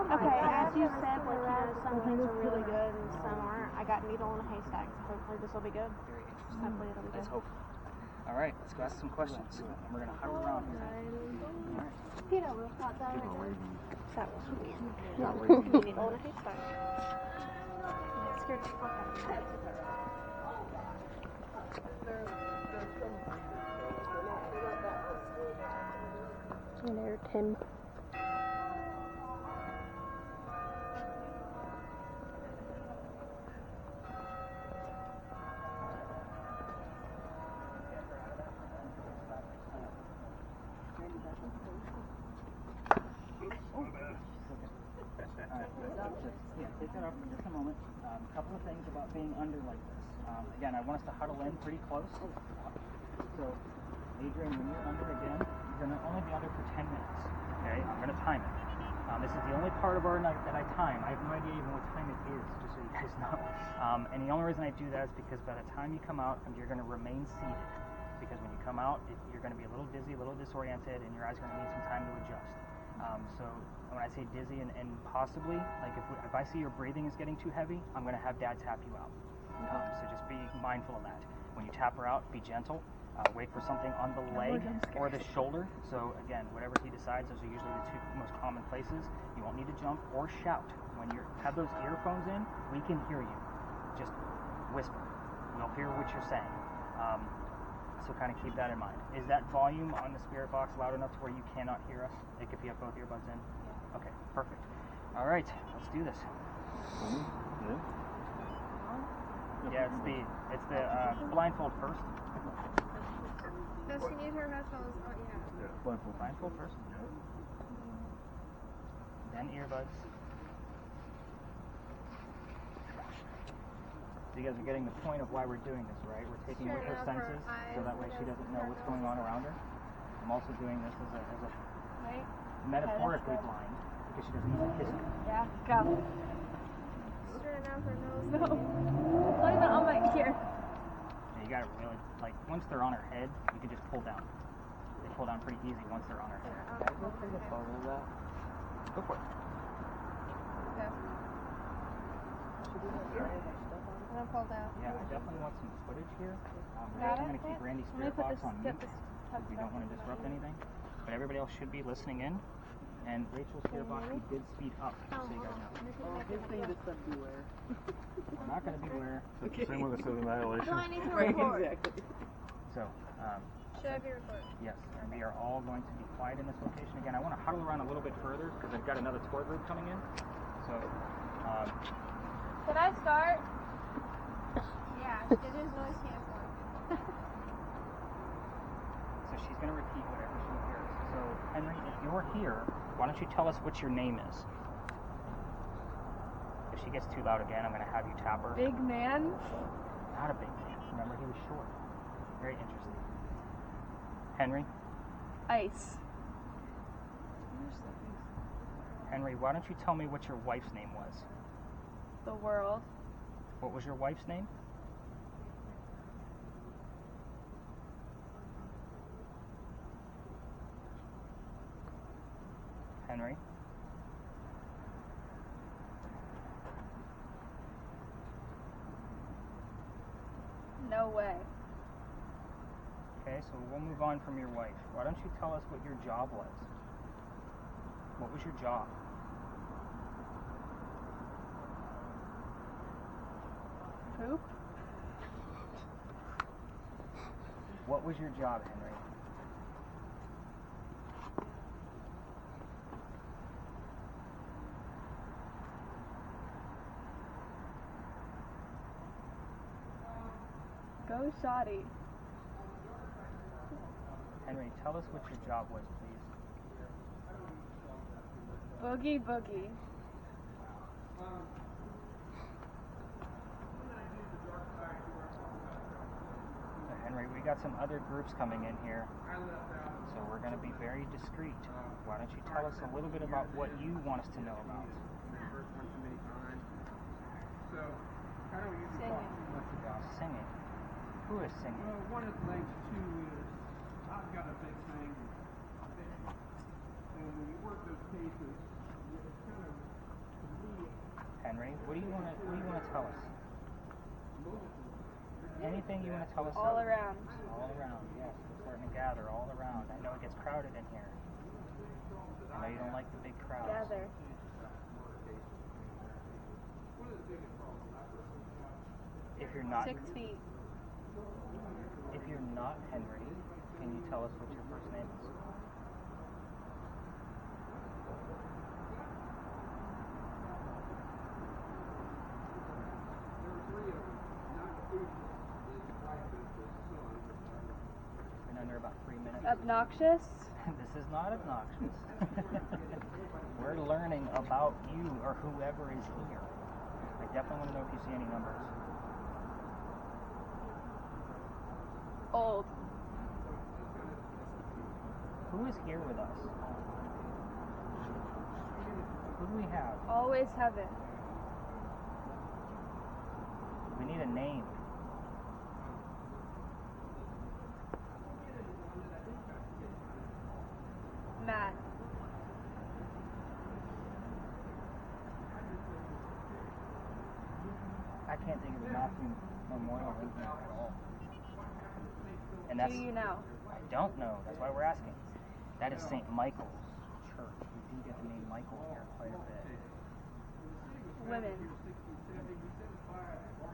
Okay, as you said, like, some things are really good and some aren't. I got needle in a haystack, so hopefully this will be good. Very interesting. Hopefully it'll be Let's good. hope. All right, let's go ask some questions, and we're gonna huddle around here. All right. Peter, we'll start that right now. That was weird. Needle in a haystack. That scared the fuck out of me. Tim. Yeah, take that off for just a moment. A couple of things about being under like this. Again, I want us to huddle in pretty close. So, Adrian, when you're under again, you're going to only be under for 10 minutes. Okay, I'm going to time it. This is the only part of our night that I time. I have no idea even what time it is, just so you guys know. And the only reason I do that is because by the time you come out, you're going to remain seated. Because when you come out, you're going to be a little dizzy, a little disoriented, and your eyes are going to need some time to adjust. So when I say dizzy and possibly, like if I see your breathing is getting too heavy, I'm going to have Dad tap you out. So just be mindful of that. When you tap her out, be gentle. Wait for something on the leg or the shoulder. So again, whatever he decides, those are usually the two most common places. You won't need to jump or shout. When you have those earphones in, we can hear you. Just whisper. We'll hear what you're saying. So kind of keep that in mind. Is that volume on the spirit box loud enough to where you cannot hear us? Like if you have both earbuds in? Okay, perfect. All right, let's do this. Yeah, it's the blindfold first. Does she need her headphones? Oh, yeah. Blindfold first. Then earbuds. So you guys are getting the point of why we're doing this, right? We're taking with her senses, so that way she doesn't know what's going on around her. I'm also doing this as a metaphorically blind, because she doesn't know the history. Yeah, go. Straighten out her nose. No. Not even on my ear. Yeah, you gotta really, like, once they're on her head, you can just pull down. They pull down pretty easy once they're on her head. Go for the phone of that. Go for it. Okay. And then pull down. Yeah, I definitely want some footage here. We're Got definitely it? going to keep Randy's Let me spirit put box this, on get mute this because we don't want to disrupt anything. But everybody else should be listening in. And Rachel's spirit box, we did speed up, just so you guys know. His thing just said beware. We're not going to beware. Same with the civil annihilation. So I need to record. Exactly. So, Should I be recording? yes, and we are all going to be quiet in this location. Again, I want to huddle around a little bit further because I've got another tour group coming in. So, Should I start? Yeah, it is noise canceling. So she's going to repeat whatever she hears. So, Henry, if you're here, why don't you tell us what your name is? If she gets too loud again, I'm going to have you tap her. Big man. Not a big man. Remember, he was short. Very interesting. Henry? Ice. Henry, why don't you tell me what your wife's name was? The world. What was your wife's name? Henry? No way. Okay, so we'll move on from your wife. Why don't you tell us what your job was? What was your job? Poop. What was your job, Henry? Go shoddy. Henry, tell us what your job was, please. Boogie boogie. So Henry, we got some other groups coming in here, so we're going to be very discreet. Why don't you tell us a little bit about what you want us to know about? Singing. Singing. Who is singing? Well, one of the things too is I've got a big thing, and when you work those cases, it's kind of to me. Henry, what do you want to tell us? Anything you want to tell us? All around. All around, yes. We're starting to gather all around. I know it gets crowded in here. I know you don't like the big crowds. Gather. If you're not 6 feet. If you're not Henry, can you tell us what your first name is? about 3 minutes. Obnoxious? This is not obnoxious. We're learning about you or whoever is here. I definitely want to know if you see any numbers. Old. Who is here with us? Who do we have? Always heaven. We need a name. Matt. I can't think of the Matthew Memorial in here at all. And that's, Do you know? I don't know. That's why we're asking. That is St. Michael's Church. We do get the name Michael here quite a bit. Women.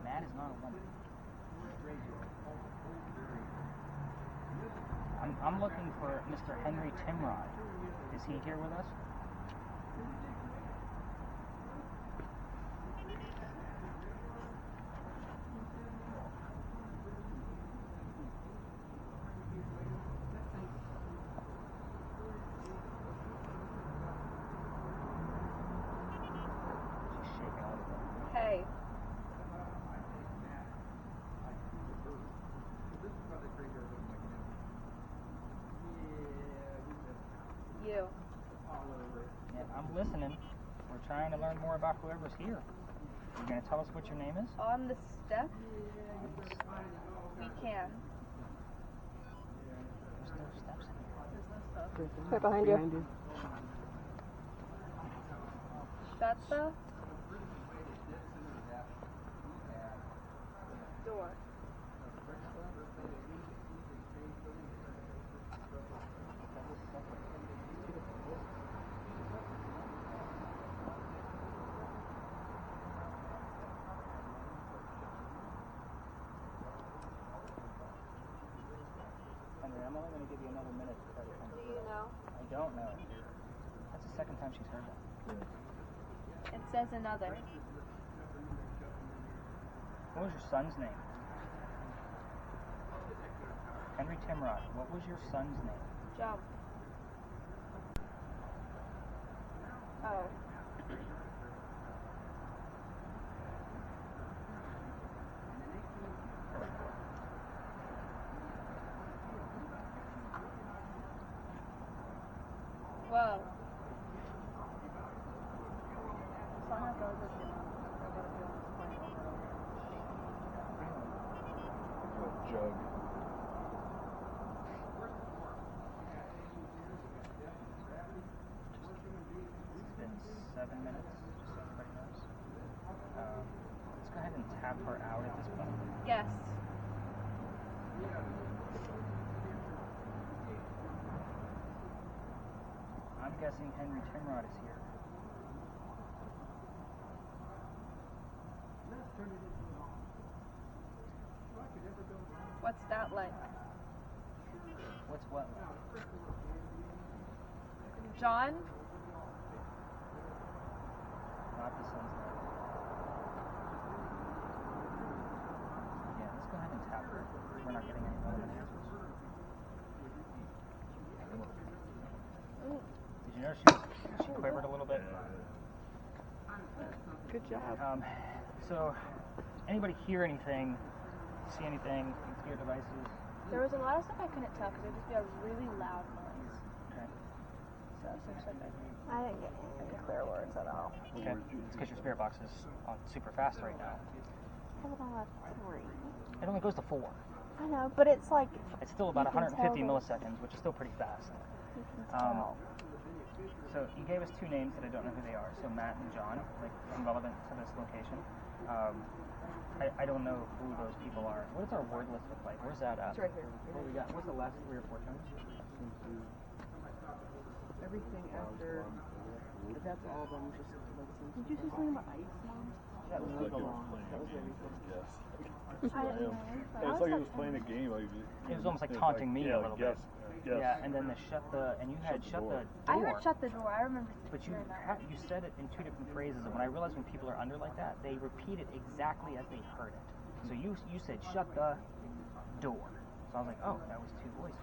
Matt is not a woman. I'm looking for Mr. Henry Timrod. Is he here with us? She's shaking a little bit. Hey. You. Yeah, I'm listening. We're trying to learn more about whoever's here. You gonna tell us what your name is? On the step? We can. There's no steps in here. Right behind you. Shut the door. Henry, I'm only gonna give you another minute to try to come Do through. you know? I don't know. That's the second time she's heard that. It says another. What was your son's name? Henry Timrod. What was your son's name? Jump. Oh. Whoa. Jug. It's been 7 minutes, just so everybody knows. Let's go ahead and tap her out at this point. Yes. I'm guessing Henry Timrod is here. What's that like? What's what? John? Not the son's name. Yeah, let's go ahead and tap her. We're not getting any relevant answers. Did you notice she quivered a little bit? Good job. So, anybody hear anything? See anything? Hear devices? There was a lot of stuff I couldn't tell because it would just be a really loud noise. Okay. So some stuff I didn't get any clear words at all. Okay. It's because your spirit box is on super fast right now. I have it on a 3. It only goes to 4. I know, but it's like It's still about You can 150 tell that- milliseconds, which is still pretty fast. you can tell. So you gave us 2 names that I don't know who they are. So Matt and John, like relevant to this location. I don't know who those people are. What does our word list look like? Where's that at? It's right here. What we got? What's the last 3 or 4 times? Everything after, but that's all of them. Just like some. Did you say something about ice, Mom? That was Like the he was long. playing That was a game. everything. Yes. I didn't know. It's like he was playing a game. Like, It was almost like it's taunting me a little yes, bit. Yes. Yeah, and then and you had shut the door. I heard shut the door. I remember But you hearing that. you said it in 2 different phrases, and when I realized when people are under like that, they repeat it exactly as they heard it. So you said shut the door. So I was like, oh, that was 2 voices.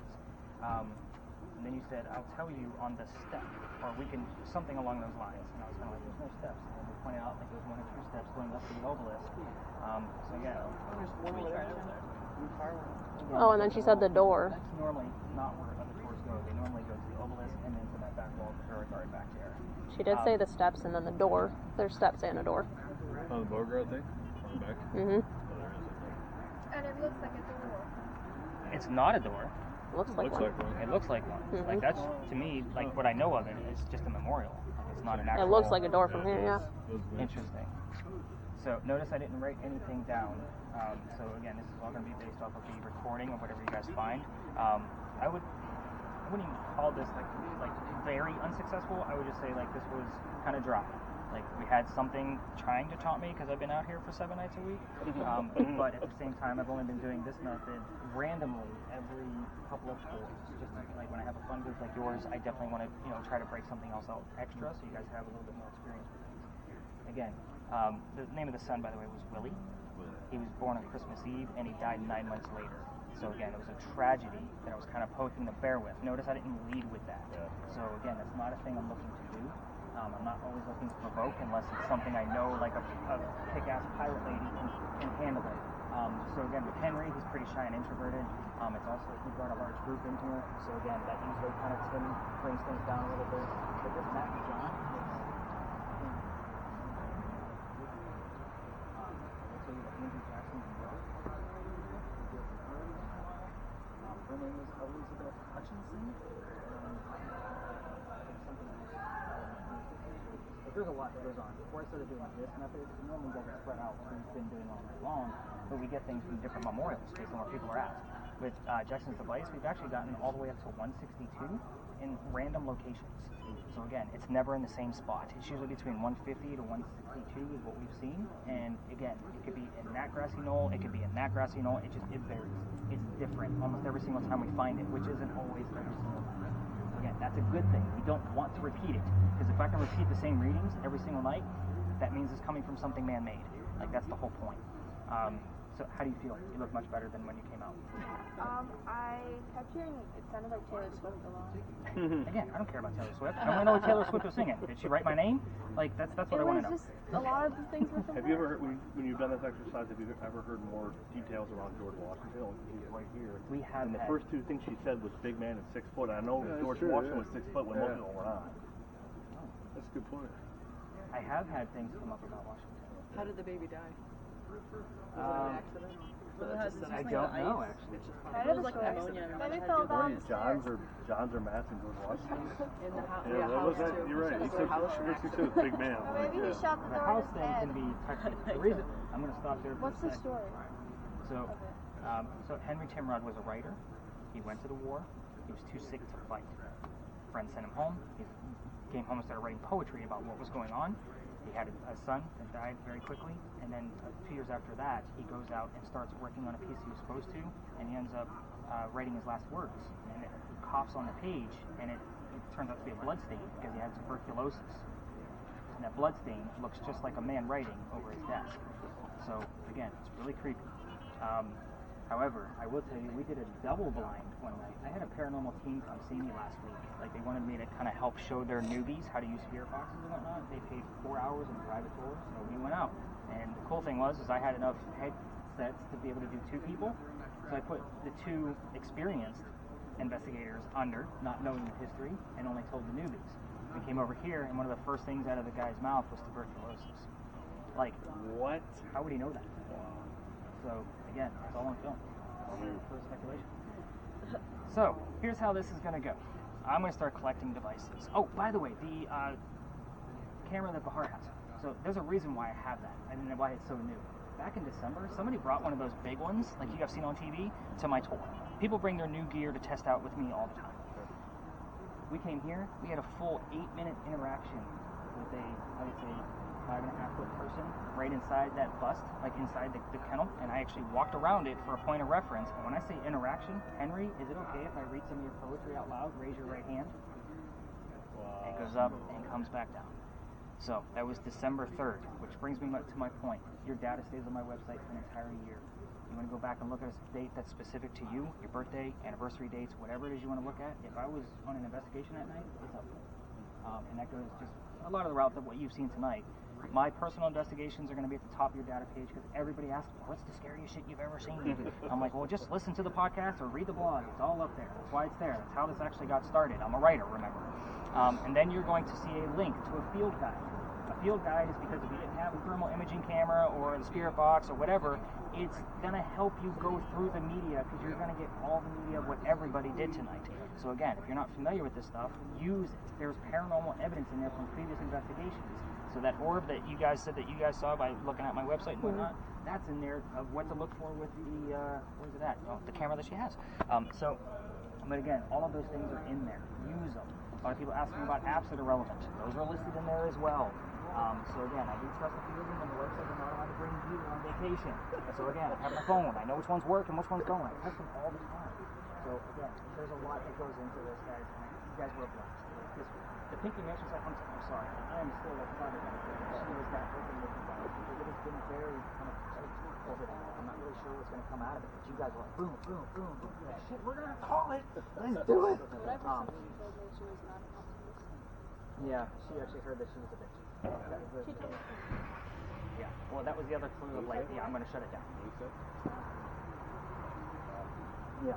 And then you said, I'll tell you on the step, or we can, something along those lines. And I was kind of like, there's no steps. And then we pointed out, like, there's 1 or 2 steps going up to the obelisk. So yeah. There's one over there. Oh, and then she said the door. That's normally not where other tours go. They normally go to the obelisk and then to that back wall to guard back there. She did say the steps and then the door. There's steps and a door. Oh, the Beauregard thing? On the back? Mm-hmm. And it looks like a door. It's not a door. Looks like one. It looks like one. Mhm. Like that's, to me, like what I know of it is just a memorial. Like, it's not an actual. It looks like a door from here, yeah. Interesting. So notice I didn't write anything down. So again, this is all going to be based off of the recording of whatever you guys find. I wouldn't even call this like very unsuccessful. I would just say like this was kind of dry. Like we had something trying to taunt me because I've been out here for 7 nights a week. But at the same time, I've only been doing this method randomly every couple of tours. Just like when I have a fun group like yours, I definitely want to try to break something else out extra so you guys have a little bit more experience with things. Again, the name of the son, by the way, was Willie. He was born on Christmas Eve and he died 9 months later. So again, it was a tragedy that I was kind of poking the bear with. Notice I didn't lead with that. So again, that's not a thing I'm looking to do. I'm not always looking to provoke unless it's something I know like a kick-ass pirate lady can handle it. So again, with Henry, he's pretty shy and introverted. It's also, he brought a large group in here. So again, that usually kind of brings things down a little bit. But this Matt and John is... I'll tell you what Andrew Jackson's brother. Her name is Elizabeth Hutchinson. There's a lot that goes on. Before I started doing this method, it normally doesn't spread out what we've been doing all night long, but we get things from different memorials based on where people are at. With Jackson's device, we've actually gotten all the way up to 162 in random locations. So again, it's never in the same spot. It's usually between 150 to 162 is what we've seen. And again, it could be in that grassy knoll, it could be in that grassy knoll, it varies. It's different almost every single time we find it, which isn't always every single time. Again, that's a good thing. We don't want to repeat it, because if I can repeat the same readings every single night, that means it's coming from something man-made. Like, that's the whole point. So how do you feel? You look much better than when you came out. I kept hearing it sounded like Taylor Swift a lot. Again, I don't care about Taylor Swift. I want to know what Taylor Swift was singing. Did she write my name? Like, that's what I want to know. Just a lot of the things were from Have you ever heard, when you've done this exercise, have you ever heard more details around George Washington? He's right here. We have. And the first 2 things she said was big man and 6 foot. I know George Washington was 6 foot when most people were not. That's a good point. I have had things come up about Washington. How did the baby die? Was it an accident? I don't know, actually. It was like pneumonia. Maybe fell down the John's stairs. or Matt's and George Washington. In the house. Yeah, what was that? You're right. He said big man. Or maybe he shot the The door house in his thing head. can be touchy. The reason I'm going to stop there for What's a the sec. story? So Henry Timrod was a writer. He went to the war. He was too sick to fight. Friends sent him home. He came home and started writing poetry about what was going on. He had a son that died very quickly, and then 2 years after that, he goes out and starts working on a piece he was supposed to, and he ends up writing his last words. And he coughs on the page, and it turns out to be a blood stain because he had tuberculosis. And that blood stain looks just like a man writing over his desk. So again, it's really creepy. However, I will tell you, we did a double blind one night. I had a paranormal team come see me last week. Like, they wanted me to kind of help show their newbies how to use spirit boxes and whatnot. They paid 4 hours in private tours, so we went out. And the cool thing was, is I had enough headsets to be able to do 2 people. So I put the 2 experienced investigators under, not knowing the history, and only told the newbies. We came over here, and one of the first things out of the guy's mouth was tuberculosis. Like, what? How would he know that? So, again, it's all on film. All for speculation. So, here's how this is going to go. I'm going to start collecting devices. Oh, by the way, the camera that Bahar has. So, there's a reason why I have that. I don't know why it's so new. Back in December, somebody brought one of those big ones, like you have seen on TV, to my tour. People bring their new gear to test out with me all the time. We came here, we had a full 8-minute interaction with a, I would say, 5.5-foot person right inside that bust, like inside the kennel, and I actually walked around it for a point of reference. And when I say interaction, Henry, is it okay if I read some of your poetry out loud? Raise your right hand. Wow. It goes up and comes back down. So that was December 3rd, which brings me to my point. Your data stays on my website for an entire year. You want to go back and look at a date that's specific to you, your birthday, anniversary dates, whatever it is you want to look at. If I was on an investigation that night, it's up there. And that goes just a lot of the route of what you've seen tonight. My personal investigations are going to be at the top of your data page because everybody asks me, what's the scariest shit you've ever seen? I'm like, well, just listen to the podcast or read the blog. It's all up there. That's why it's there. That's how this actually got started. I'm a writer, remember. And then you're going to see a link to a field guide. A field guide is because if you didn't have a thermal imaging camera or the spirit box or whatever, it's going to help you go through the media because you're going to get all the media of what everybody did tonight. So again, if you're not familiar with this stuff, use it. There's paranormal evidence in there from previous investigations. So that orb that you guys said that you guys saw by looking at my website and whatnot, that's in there of what to look for with the, where's it at? Oh, the camera that she has. But again, all of those things are in there. Use them. A lot of people ask me about apps that are relevant. Those are listed in there as well. So again, I do trust a few of them, and the website is not allowed to bring you on vacation. So again, I have my phone. I know which ones work and which ones don't. I test them all the time. So again, there's a lot that goes into this, guys. And you guys were blessed. The Pinky Mansion site, I'm sorry. I am still like proud of that. She was that open with you guys because it has been very kind of over there. I'm not really sure what's going to come out of it, but you guys were like boom, boom, boom, boom. Like, shit, we're going to call it. Let's do it. Yeah, she actually heard that she was a bitch. Yeah, well, that was the other clue of like, yeah, I'm going to shut it down. Yeah.